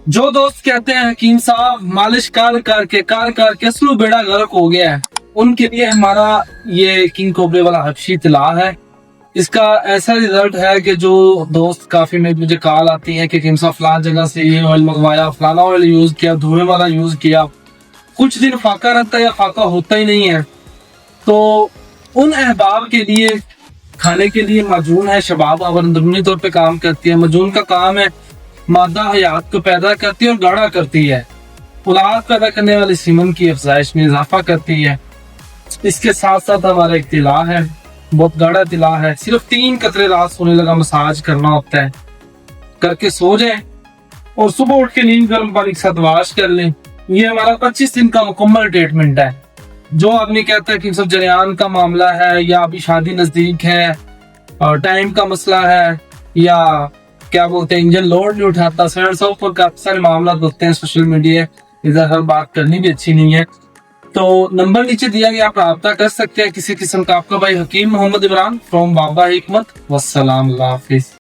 जो दोस्त कहते हैं हकीम साहब मालिश कर के स्लो बेड़ा गर्क हो गया है, उनके लिए हमारा ये किंग कोबरे वाला हबशी तिला है। इसका ऐसा रिजल्ट है कि जो दोस्त काफी में मुझे कॉल आती है कि किंग साहब फलान जगह से ये ऑयल मंगवाया, फलाना ऑयल यूज किया, धुएं वाला यूज किया, कुछ दिन फाका रहता है या फाका होता ही नहीं है। तो उन अहबाब के लिए खाने के लिए मजून है, शबाब और अंदरूनी तौर पे काम करती है। मजून का काम है मादा हयात को पैदा करती है और गाढ़ा करती है, औलाद पैदा करने वाली सीमन की अफजाइश में इजाफा करती है। इसके साथ साथ हमारा एक तिला है, बहुत गाढ़ा तिला है, सिर्फ 3 कतरे रात सोने लगा मसाज करना होता है, करके सो जाए और सुबह उठ के नींद गर्म पानी के साथ वाश कर लें। ये हमारा 25 दिन का मुकम्मल ट्रीटमेंट है। जो आदमी कहता है कि सब जरियान का मामला है या अभी शादी नजदीक है और टाइम का मसला है या क्या बोलते हैं इंजन लोड नहीं उठाता, पर काफी सारे मामला होते हैं सोशल मीडिया, इधर हर बात करनी भी अच्छी नहीं है। तो नंबर नीचे दिया गया, आप राब्ता कर सकते हैं किसी किस्म का। आपका भाई हकीम मोहम्मद इमरान फ्रॉम बाबा हिकमत। वस्सलाम, अल्लाह हाफिज।